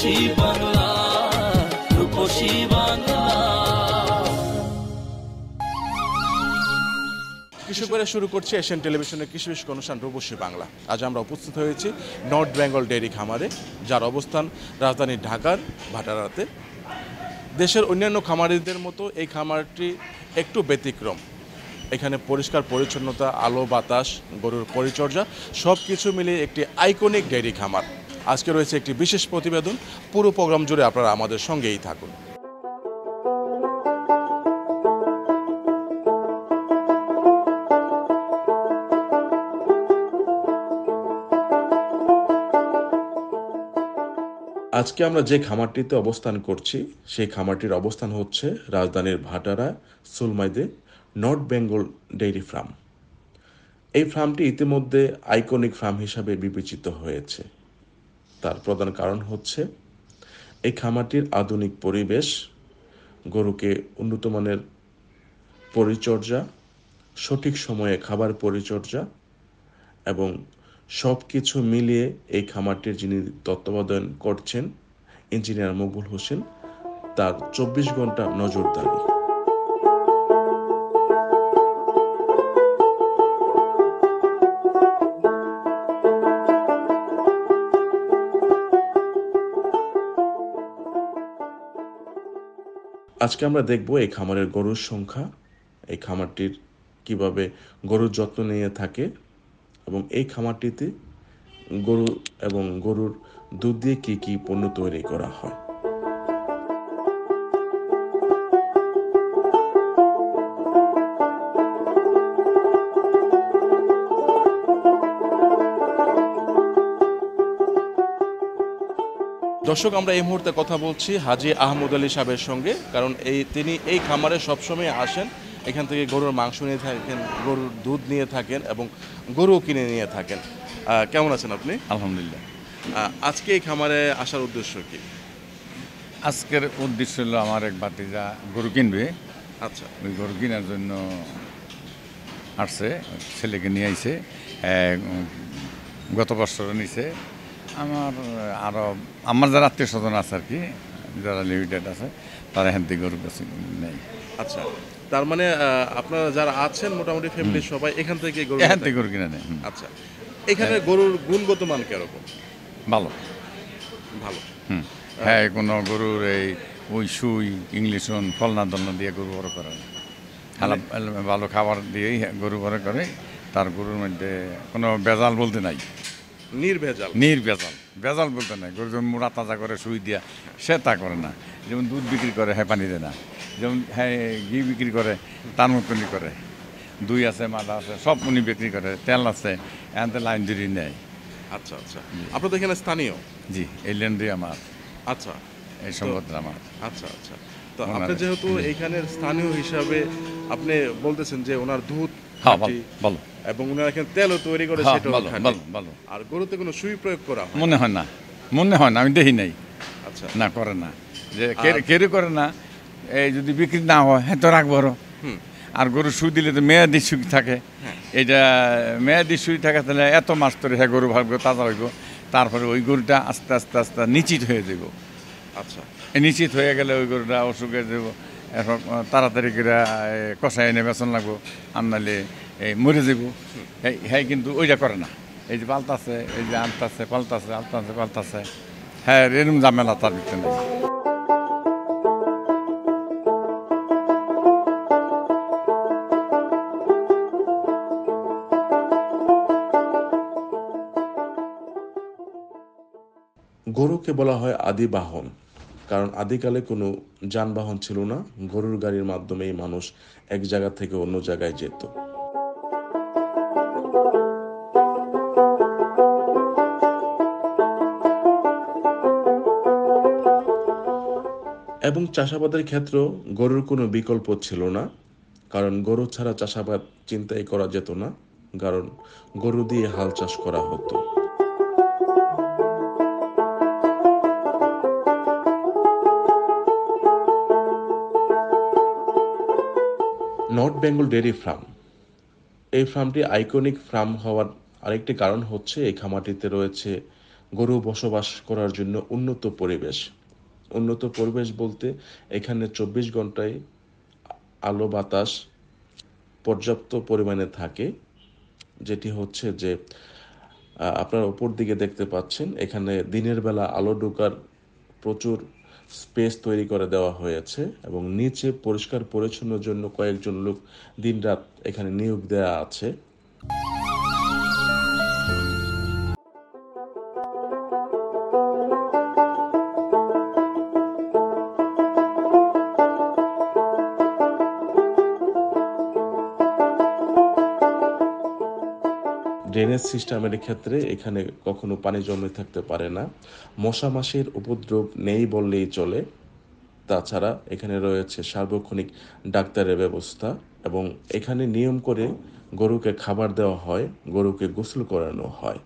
রূপসী বাংলা, রূপসী বাংলা। কৃষক বেলা শুরু করছে এশিয়ান টেলিভিশনের কৃষি বিষয়ক অনুষ্ঠান রূপসী বাংলা। আজ আমরা উপস্থিত হয়েছি নর্থ বেঙ্গল ডেইরি খামারে, যার অবস্থান রাজধানী ঢাকার ভাটারাতে। দেশের অন্যান্য খামারিদের মতো এই খামারটি একটু ব্যতিক্রম। এখানে পরিষ্কার পরিচ্ছন্নতা, আলো বাতাস, গরুর পরিচর্যা সব কিছু মিলিয়ে একটি আইকনিক ডেইরি খামার। আজকে রয়েছে একটি বিশেষ প্রতিবেদন। পুরো প্রোগ্রাম জুড়ে আপনারা আমাদের সঙ্গেই থাকুন। আজকে আমরা যে খামারটিতে অবস্থান করছি সেই খামারটির অবস্থান হচ্ছে রাজধানীর ভাটারা সুলমাইদে নর্থ বেঙ্গল ডেইরি ফার্ম। এই ফার্মটি ইতিমধ্যে আইকনিক ফার্ম হিসাবে বিবেচিত হয়েছে। তার প্রধান কারণ হচ্ছে এই খামারটির আধুনিক পরিবেশ, গরুকে উন্নত মানের পরিচর্যা, সঠিক সময়ে খাবার পরিচর্যা এবং সব কিছু মিলিয়ে এই খামারটির যিনি তত্ত্বাবধান করছেন ইঞ্জিনিয়ার মকবুল হোসেন, তার 24 ঘন্টা নজরদারি। আজকে আমরা দেখব এই খামারের গরুর সংখ্যা, এই খামারটির কিভাবে গরুর যত্ন নিয়ে থাকে এবং এই খামারটিতে গরু এবং গরুর দুধ দিয়ে কি কি পণ্য তৈরি করা হয়। দর্শক, আমরা এই মুহূর্তে কথা বলছি হাজী আহমদ আলী সাহেবের সঙ্গে, কারণ তিনি এই খামারে সবসময় আসেন। এখান থেকে গরুর মাংস নিয়ে থাকেন, গরুর দুধ নিয়ে থাকেন এবং গরুও কিনে নিয়ে থাকেন। কেমন আছেন আপনি? আলহামদুলিল্লাহ। আজকে এই খামারে আসার উদ্দেশ্য কি? আজকের উদ্দেশ্য হলো আমার এক ভাতিজা গরু কিনবে। আচ্ছা, ওই গরু কেনার জন্য আসছে, ছেলেকে নিয়ে আইছে। গত বছর নিছে। আমার যারা আত্মীয় স্বজন আছে আর কি, যারা লিমিটেড আছে, তারা এখান থেকে গরু কাছে নেই। আচ্ছা, তার মানে আপনারা যারা আছেন মোটামুটি ফ্যামিলির সবাই এখান থেকে গরু কিনে নেয়। আচ্ছা, এখানে গরুর গুণগত মান কিরকম? ভালো ভালো। হ্যাঁ, কোনো গরুর ওই সুই, ইংলিশ ফলনা দলনা দিয়ে গরু বড় করে, ভালো খাবার দিয়েই গরু বড় করে। তার গরুর মধ্যে কোনো ভেজাল বলতে নাই, ভেজাল বলতে নাই। গরু যেমন মোড়া তাজা করে সুই দিয়া, সে তা করে না। যেমন দুধ বিক্রি করে, হ্যাঁ পানি দেয় না। যেমন হ্যাঁ ঘি বিক্রি করে, তার মতনই করে। দই আছে, মাদা আছে, সব উনি বিক্রি করে। তেল আছে, এখান লাইন জুড়ি নেয়। আচ্ছা আচ্ছা, আপনাদের এখানে স্থানীয়? জি, এই ল্যান্ডে আমার। আচ্ছা, এই সম্পদ আমার। আচ্ছা আচ্ছা, তো আপনি যেহেতু এইখানের স্থানীয় হিসাবে আপনি বলতেছেন যে ওনার দুধ ভালো এবং ওনার এখানে তেলও তৈরি করে, সেটা ভালো। আর গরুতে কোনো সুই প্রয়োগ করা মনে হয় না, আমি দেখি নাই। আচ্ছা, না করে না, যে কেড়ে করে না। এই যদি বিক্রি না হয়, হ্যাঁ তো রাখবো। আর গরু সুই দিলে তো মেয়াদি সুই থাকে। এটা মেয়াদি সুই থাকে, তাহলে এত মাস ধরে হ্যাঁ গরু ভালো তাজা হইব। তারপরে ওই গরুটা আস্তে আস্তে আস্তে নিশ্চিত হয়ে যাব। আচ্ছা, নিশ্চিত হয়ে গেলে ওই গরুটা অসুখে যাব। এখন তাড়াতাড়ি করে কষাই এনে বেচন লাগবো, আনলে মরে যাব। হ্যাঁ, কিন্তু ওইটা করে না। এই যে পাল্টাছে, এই যে আনতাছে পাল্টাছে, হ্যাঁ এরকম ঝামেলা তার ভিতরে নেই। গরুকে বলা হয় আদি বাহন, কারণ আদিকালে কোনো যানবাহন ছিল না। গরুর গাড়ির মাধ্যমেই মানুষ এক জায়গা থেকে অন্য জায়গায় যেত। এবং চাষাবাদের ক্ষেত্রেও গরুর কোনো বিকল্প ছিল না, কারণ গরু ছাড়া চাষাবাদ চিন্তাই করা যেত না, কারণ গরু দিয়ে হাল চাষ করা হতো। নর্থ বেঙ্গল ডেইরি ফার্ম, এই ফার্মটি আইকনিক ফার্ম হওয়ার আরেকটি কারণ হচ্ছে এই খামারটিতে রয়েছে গরু বসবাস করার জন্য উন্নত পরিবেশ বলতে এখানে 24 ঘন্টায় আলো বাতাস পর্যাপ্ত পরিমাণে থাকে, যেটি হচ্ছে যে আপনারা উপর দিকে দেখতে পাচ্ছেন এখানে দিনের বেলা আলো ঢোকার প্রচুর স্পেস তৈরি করে দেওয়া হয়েছে এবং নিচে পরিষ্কার পরিচ্ছন্নের জন্য কয়েকজন লোক দিনরাত এখানে নিয়োগ দেওয়া আছে। ড্রেনেজ সিস্টেমের ক্ষেত্রে এখানে কখনো পানি জমে থাকতে পারে না, মশা মাছির উপদ্রব নেই বললেই চলে। তাছাড়া এখানে রয়েছে সার্বক্ষণিক ডাক্তারের ব্যবস্থা এবং এখানে নিয়ম করে গরুকে খাবার দেওয়া হয়, গরুকে গোসল করানো হয়।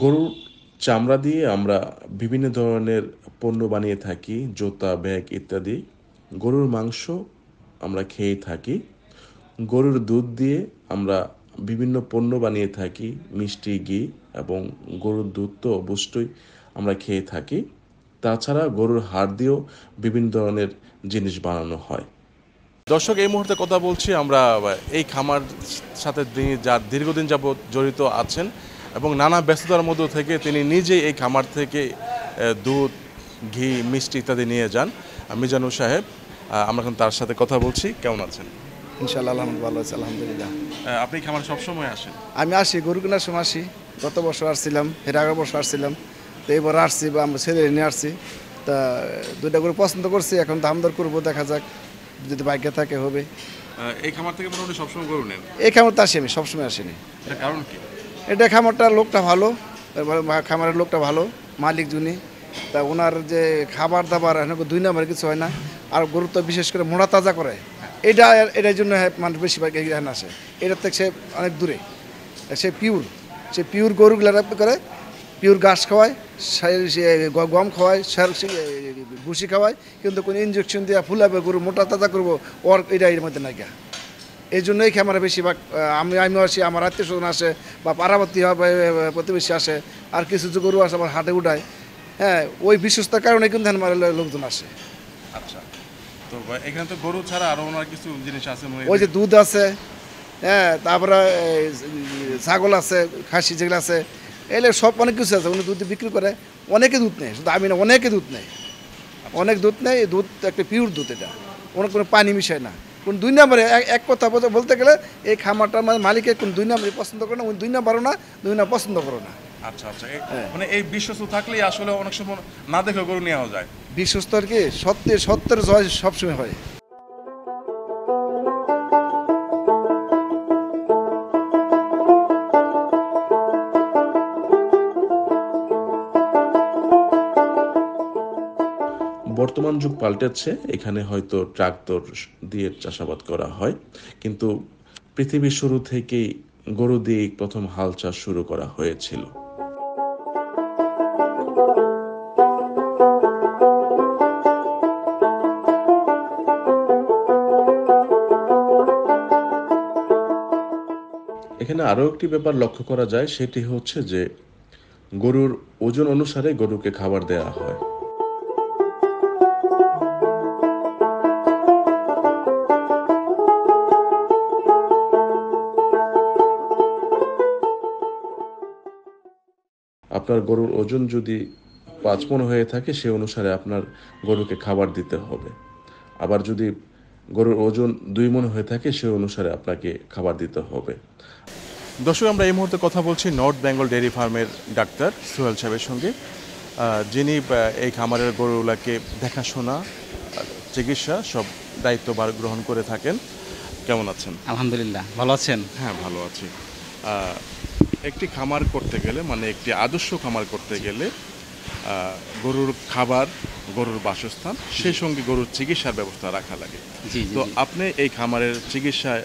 গরুর চামড়া দিয়ে আমরা বিভিন্ন ধরনের পণ্য বানিয়ে থাকি, জুতা, ব্যাগ ইত্যাদি। গরুর মাংস আমরা খেয়ে থাকি। গরুর দুধ দিয়ে আমরা বিভিন্ন পণ্য বানিয়ে থাকি, মিষ্টি, ঘি, এবং গরুর দুধ তো অবশ্যই আমরা খেয়ে থাকি। তাছাড়া গরুর হাড় দিয়েও বিভিন্ন ধরনের জিনিস বানানো হয়। দর্শক, এই মুহূর্তে কথা বলছি আমরা এই খামার সাথে যার দীর্ঘদিন যাবৎ জড়িত আছেন এবং নানা ব্যস্ততার মধ্য থেকে তিনি নিজেই এই খামার থেকে দুধ, ঘি, মিষ্টি ইত্যাদি নিয়ে যান, মিজানুর সাহেব। আমরা এখন তার সাথে কথা বলছি। কেমন আছেন? ইনশাআল্লাহ আলহামদুলিল্লাহ ভালো আছে, আলহামদুলিল্লাহ। আপনি খামার সবসময় আসেন? আমি আসি, গরু কেনার সময় আসি। গত বছর আসছিলাম, এর আগের বছর আসছিলাম, তো এবার আসছি বা আমরা ছেলে নিয়ে আসছি। তা দুইটা গরু পছন্দ করছি, এখন দাম দর করবো, দেখা যাক, যদি ভাগ্যে থাকে হবে। এই খামার থেকে মোটামুটি সবসময় গরু নেন? এই খামারটা আসি আমি, সবসময় আসিনি। কারণ কি? এটা খামারটার লোকটা ভালো, খামারের লোকটা ভালো, মালিক যিনি, তা ওনার যে খাবার দাবার দুই নম্বরে কিছু হয় না। আর গরু তো বিশেষ করে মোড়া তাজা করে, এটার জন্য মানুষ বেশিরভাগ এখানে আসে। এটার থেকে সে অনেক দূরে, সে পিওর গরুগুলা করে, পিওর ঘাস খাওয়ায়, গম খাওয়ায়, ভুসি খাওয়ায়, কিন্তু কোনো ইঞ্জেকশন দিয়ে ফুলাবে গরু মোটা তাজা করবো ওর এটা এর মধ্যে নাই। এই জন্যই আমার বেশিরভাগ আমিও আসি, আমার আত্মীয় স্বজন আসে, বা পাড়াবর্তী প্রতিবেশী আসে, আর কিছু কিছু গরু আসে আমার হাটে উঠায়। হ্যাঁ, ওই বিশ্বস্তার কারণে কিন্তু আমার লোকজন আসে। আচ্ছা, তো এখানে তো গরু ছাড়া আরো ওনার কিছু জিনিস আছে? ওই যে দুধ আছে, হ্যাঁ, তারপরে ছাগল আছে, খাসি যেগুলো আছে, এগুলো সব অনেক কিছু আছে। উনি দুধ বিক্রি করে, অনেকে দুধ নেয়, শুধু আমি না, অনেকে দুধ নেয়, অনেক দুধ নেয়। এই দুধ একটা পিওর দুধ, এটা অনেক কোনো পানি মিশায় না। কোন দুই নম্বরে এক কথা বলতে গেলে এই খামারটার মালিকের কোন দুই নম্বরে পছন্দ করে না, উনি দুই নম্বরও না, দুই নম্বর পছন্দ করো না। আচ্ছা আচ্ছা, মানে এই বিশ্বস্ত থাকলেই আসলে অনেক সময় না দেখে গরু নেওয়া যায়। বিশ্বস্ত আর কি, সত্যের জয় সবসময় হয়। বর্তমান যুগ পাল্টেছে, এখানে হয়তো ট্রাক্টর দিয়ে চাষাবাদ করা হয়, কিন্তু পৃথিবীর শুরু থেকেই গরু দিয়ে প্রথম হাল চাষ শুরু করা হয়েছিল। এখানে আরো একটি ব্যাপার লক্ষ্য করা যায়, সেটি হচ্ছে যে গরুর ওজন অনুসারে গরুকে খাবার দেওয়া হয়। আপনার গরুর ওজন যদি 5 মণ হয়ে থাকে, সে অনুসারে আপনার গরুকে খাবার দিতে হবে। আবার যদি গরুর ওজন 2 মণ হয়ে থাকে, সে অনুসারে আপনাকে খাবার দিতে হবে। দর্শক, আমরা এই মুহূর্তে কথা বলছি নর্থ বেঙ্গল ডেয়ারি ফার্মের ডাক্তার সোহেল সাহেবের সঙ্গে, যিনি এই খামারের গরুগুলাকে দেখাশোনা, চিকিৎসা সব দায়িত্ব গ্রহণ করে থাকেন। কেমন আছেন? আলহামদুলিল্লাহ, ভালো আছেন? হ্যাঁ, ভালো আছি। একটি খামার করতে গেলে, মানে একটি আদর্শ খামার করতে গেলে গরুর খাবার, গরুর বাসস্থান, সেই সঙ্গে গরুর চিকিৎসার ব্যবস্থা রাখা লাগে। তো আপনি এই খামারের চিকিৎসায়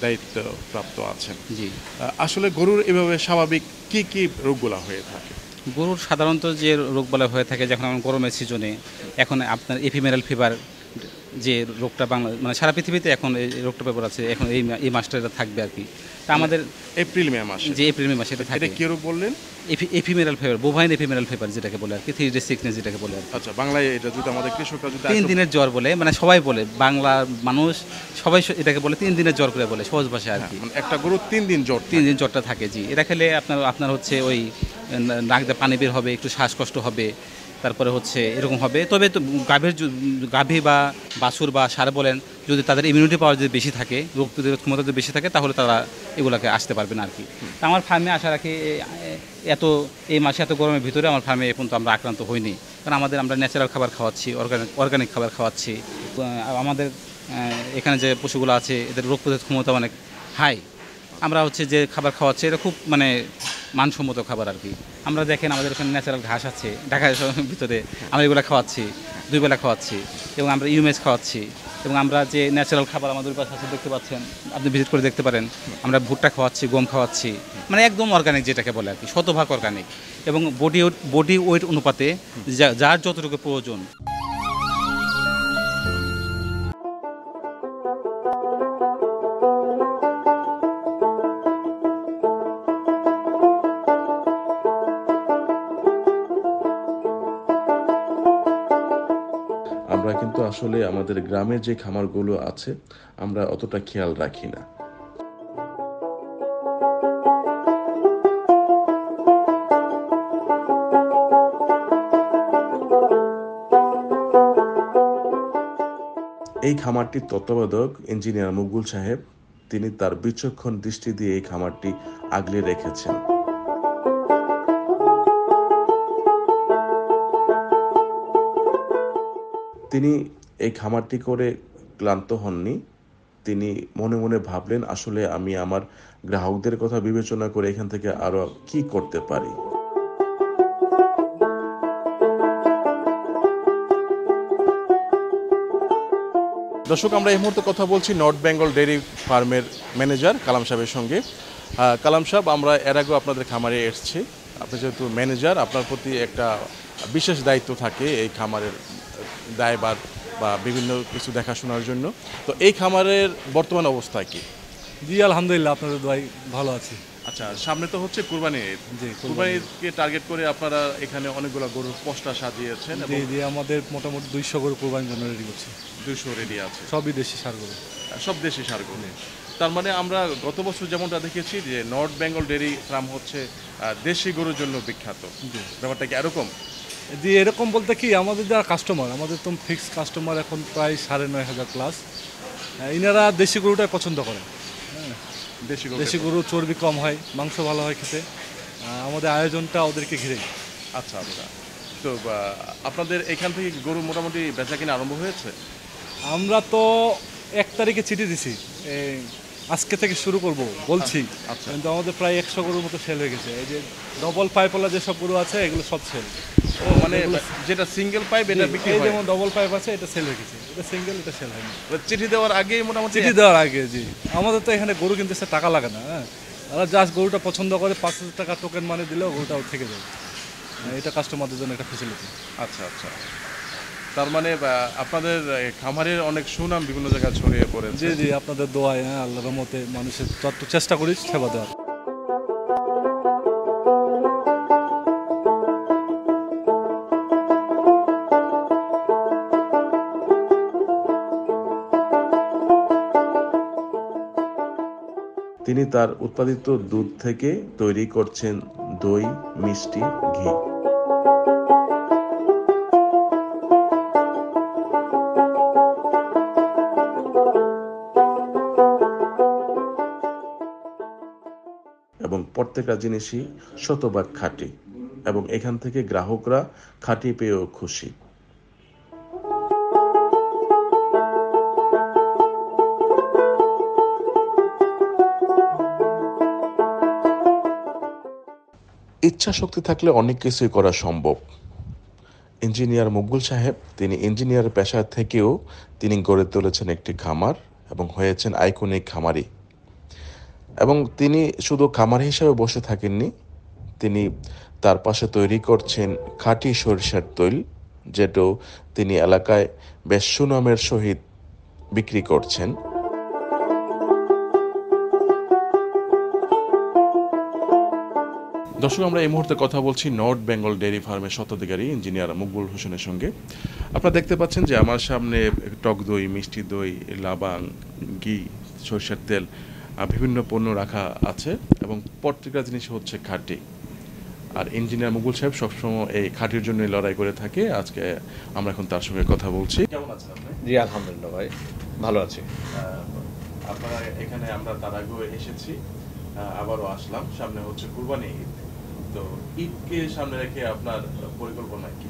দায়িত্বপ্রাপ্ত আছেন। জি, আসলে গরুর এভাবে স্বাভাবিক কি কি রোগগুলা হয়ে থাকে? গরুর সাধারণত যে রোগবালাই হয়ে থাকে যখন আমার গরমের সিজনে, এখন আপনার এপিমেরাল ফিভার যে রোগটা মানে সারা পৃথিবীতে এখন এই রোগটা ব্যাপার আছে, এখন এই মাসটা এটা থাকবে আর কি। তা আমাদের এপ্রিল মে মাসে যে এপ্রিল মে মাসে এটা থাকে। এটা কি রোগ বললেন? এপিমেরাল ফিভার, বোভাইন এপিমেরাল ফিভার যেটাকে বলে আর কি, 3 ডে সিকনেস যেটাকে বলে আর কি। আচ্ছা, বাংলায় এটা যদি আমাদের কৃষকরা যদি 3 দিনের জ্বর বলে, মানে সবাই বলে, বাংলা মানুষ সবাই এটাকে বলে 3 দিনের জ্বর করে বলে সহজ ভাষায় আর কি। মানে একটা গরু 3 দিন জ্বর 3 দিন জ্বরটা থাকে, জি। এটা খেলে আপনার হচ্ছে ওই নাক দিয়ে পানি বের হবে, একটু শ্বাসকষ্ট হবে, তারপরে হচ্ছে এরকম হবে। তবে তো গাভী বা বাছুর বা ষাঁড় বলেন, যদি তাদের ইমিউনিটি পাওয়ার যদি বেশি থাকে, রোগ প্রতিরোধ ক্ষমতা যদি বেশি থাকে, তাহলে তারা এগুলোকে আসতে পারবে না আর কি। তা আমার ফার্মে আশা রাখি এই মাসে এত গরমের ভিতরে আমার ফার্মে এখন তো আমরা আক্রান্ত হইনি, কারণ আমরা ন্যাচারাল খাবার খাওয়াচ্ছি, অর্গানিক খাবার খাওয়াচ্ছি। আমাদের এখানে যে পশুগুলো আছে এদের রোগ প্রতিরোধ ক্ষমতা অনেক হাই। আমরা হচ্ছে যে খাবার খাওয়াচ্ছি এটা খুব মানে মানসম্মত খাবার আর কি। আমরা দেখেন আমাদের এখানে ন্যাচারাল ঘাস আছে ঢাকা ভিতরে, আমরা এগুলো খাওয়াচ্ছি, 2 বেলা খাওয়াচ্ছি, এবং আমরা ইউমেজ খাওয়াচ্ছি, এবং আমরা যে ন্যাচারাল খাবার আমাদের পাশে আছে দেখতে পাচ্ছেন, আপনি ভিজিট করে দেখতে পারেন। আমরা ভুট্টা খাওয়াচ্ছি, গম খাওয়াচ্ছি, মানে একদম অর্গানিক যেটাকে বলে আর কি, শতভাগ অর্গানিক, এবং বডি ওয়েট অনুপাতে যার যতটুকু প্রয়োজন। আমরা কিন্তু আসলে আমাদের গ্রামের যে খামারগুলো আছে আমরা অতটা খেয়াল রাখি না। এই খামারটির তত্ত্বাবধায়ক ইঞ্জিনিয়ার মকবুল সাহেব, তিনি তার বিচক্ষণ দৃষ্টি দিয়ে এই খামারটি আগলে রেখেছেন। তিনি এই খামারটি করে ক্লান্ত হননি। তিনি মনে মনে ভাবলেন, আসলে আমি আমার গ্রাহকদের কথা বিবেচনা করে এখান থেকে আরো কি করতে পারি। দর্শক, আমরা এই মুহূর্তে কথা বলছি নর্থ বেঙ্গল ডেইরি ফার্মের ম্যানেজার কালাম সাহেবের সঙ্গে। কালাম সাহেব, আমরা এর আগেও আপনাদের খামারে এসেছি। আপনি যেহেতু ম্যানেজার, আপনার প্রতি একটা বিশেষ দায়িত্ব থাকে এই খামারের দায়ভার বা বিভিন্ন কিছু দেখাশোনার জন্য। তো এই খামারের বর্তমান অবস্থা কি? জি আলহামদুলিল্লাহ, আপনাদের দোয়ায় ভালো আছি। আচ্ছা, সামনে তো হচ্ছে কুরবানি ঈদ। জি, কুরবানিকে টার্গেট করে আপনারা এখানে অনেকগুলো গরুর পোস্টার সাজিয়েছেন। জি জি, আমাদের মোটামুটি 200 গরু কোরবানির জন্য রেডি করছি। 200 রেডি আছে, সব বিদেশি সার গরু, সব দেশি সার গরু। তার মানে আমরা গত বছর যেমনটা দেখেছি যে নর্থ বেঙ্গল ডেইরি ফার্ম হচ্ছে দেশি গরুর জন্য বিখ্যাত। ব্যাপারটা কি এরকম? জি, এরকম বলতে কি, আমাদের যারা কাস্টমার, আমাদের তো ফিক্সড কাস্টমার এখন প্রায় 9,500 প্লাস, ইনারা দেশি গরুটাই পছন্দ করে। দেশি গরু চর্বি কম হয়, মাংস ভালো হয় খেতে, আমাদের আয়োজনটা ওদেরকে ঘিরেই। আচ্ছা আচ্ছা, তো আপনাদের এখান থেকে গরু মোটামুটি বেচা কিনা আরম্ভ হয়েছে? আমরা তো 1 তারিখে চিঠি দিছি, আজকে থেকে শুরু করব বলছি। আচ্ছা, কিন্তু আমাদের প্রায় 100 গরুর মতো সেল হয়ে গেছে। এই যে ডবল পাইপওয়ালা যেসব গরু আছে এগুলো সব সেল। ও মানে যেটা সিঙ্গেল পাইপ এটা বিক্রি হয়? যেমন ডবল পাইপ আছে এটা সেল হয়ে গেছে, এটা সিঙ্গেল, এটা সেল হয়নি। চিঠি দেওয়ার আগেই মোটামুটি? চিঠি দেওয়ার আগে, জি। আমাদের তো এখানে গরু কিনতে টাকা লাগে না, হ্যাঁ। তারা জাস্ট গরুটা পছন্দ করে, 5,000 টাকা টোকেন মানি দিলেও গরুটা থেকে যাবে। এটা কাস্টমারদের জন্য একটা ফেসিলিটি। আচ্ছা আচ্ছা, তার মানে আপনাদের খামারের অনেক সুনাম বিভিন্ন জায়গায় ছড়িয়ে পড়েছে। জি জি, আপনাদের দোয়ায়, হ্যাঁ, আল্লাহর রহমতে মানুষের যত চেষ্টা করি সেবা দেওয়ার। তিনি তার উৎপাদিত দুধ থেকে তৈরি করছেন দই, মিষ্টি, ঘি। এবং প্রত্যেকটা জিনিসই শতভাগ খাঁটি, এবং এখান থেকে গ্রাহকরা খাঁটি পেয়েও খুশি। ইচ্ছা শক্তি থাকলে অনেক কিছুই করা সম্ভব। ইঞ্জিনিয়ার মকবুল সাহেব, তিনি ইঞ্জিনিয়ার পেশা থেকেও তিনি গড়ে তুলেছেন একটি খামার এবং হয়েছেন আইকনিক খামারি। এবং তিনি শুধু খামার হিসেবে বসে থাকেননি, তিনি তার পাশে তৈরি করছেন খাঁটি সরিষার তৈল, যেটা তিনি এলাকায় বেশ সুনামের সহিত বিক্রি করছেন। দর্শক, আমরা এই মুহূর্তে কথা বলছি নর্থ বেঙ্গল ডেইরি ফার্মের স্বত্বাধিকারী ইঞ্জিনিয়ার মকবুল হোসেনের সঙ্গে। আপনারা দেখতে পাচ্ছেন যে আমার সামনে টক দই, মিষ্টি দই, লাবাং, ঘি, সরিষার তেল, বিভিন্ন পণ্য রাখা আছে এবং প্রত্যেকটা জিনিস হচ্ছে খাঁটি। আর ইঞ্জিনিয়ার মকবুল সাহেব সবসময় এই খাঁটির জন্য লড়াই করে থাকে। আজকে আমরা এখন তার সঙ্গে কথা বলছি। কেমন আছেন আপনি? জি আলহামদুলিল্লাহ ভাই, ভালো আছি। আপনারা এখানে আমরা তার আগেও এসেছি, আবারও আসলাম। সামনে হচ্ছে কুরবানি ঈদ, তো ঈদকে সামনে রেখে আপনার পরিকল্পনা কি?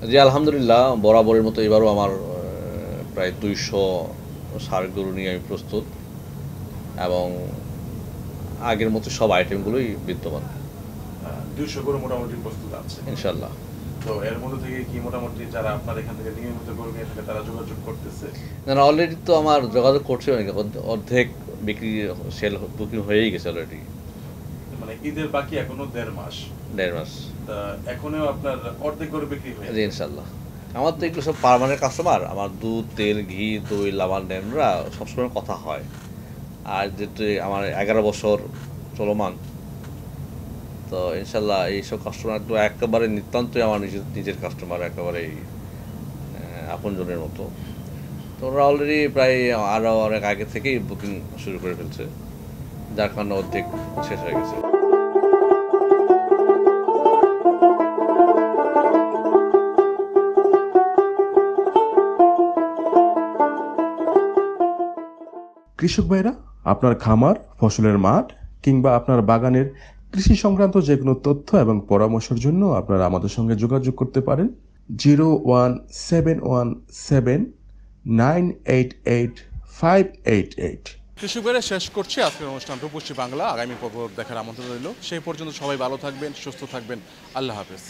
জি আলহামদুলিল্লাহ, বরাবরের মতো এবারও আমার প্রায় 200 ষাঁড় গরু নিয়ে আমি প্রস্তুত এবং আগের মতো সব আইটেমগুলোই বিদ্যমান। 200 গরু মোটামুটি প্রস্তুত আছে ইনশাল্লাহ। তো এর মধ্যে থেকে কি মোটামুটি যারা আপনার এখান থেকে নিয়মিত গরু নিয়ে থাকে তারা যোগাযোগ করতেছে? না, অলরেডি তো আমার যোগাযোগ করছে, অর্ধেক বিক্রি সেল বুকিং হয়েই গেছে অলরেডি। মানে ঈদের বাকি এখনো 1.5 মাস। 1.5 মাস এখনো আপনার অর্ধেক গরু বিক্রি হয়ে জি ইনশাল্লাহ। আমার তো এগুলো সব পার্মানেন্ট কাস্টমার। আমার দুধ, তেল, ঘি, দই, লাবান ড্যানরা সবসময় কথা হয়। আর যেটা আমার 11 বছর চলমান, তো ইনশাল্লাহ এইসব কাস্টমার তো একেবারে নিতান্তই আমার নিজের কাস্টমার, একেবারেই আপনজনের মতো। তো ওরা অলরেডি প্রায় আরও অনেক আগে থেকেই বুকিং শুরু করে ফেলছে, যার কারণে অর্ধেক শেষ হয়ে গেছে। কৃষক ভাইরা, আপনার খামার, ফসলের মাঠ কিংবা আপনার বাগানের কৃষি সংক্রান্ত যে কোনো তথ্য এবং পরামর্শের জন্য আপনারা আমাদের সঙ্গে যোগাযোগ করতে পারেন 01717988588। কৃষক ভাইরা, শেষ করছি আজকের অনুষ্ঠান রূপসী বাংলা। আগামী পর্ব দেখার আমন্ত্রণ রইল। সেই পর্যন্ত সবাই ভালো থাকবেন, সুস্থ থাকবেন। আল্লাহ হাফেজ।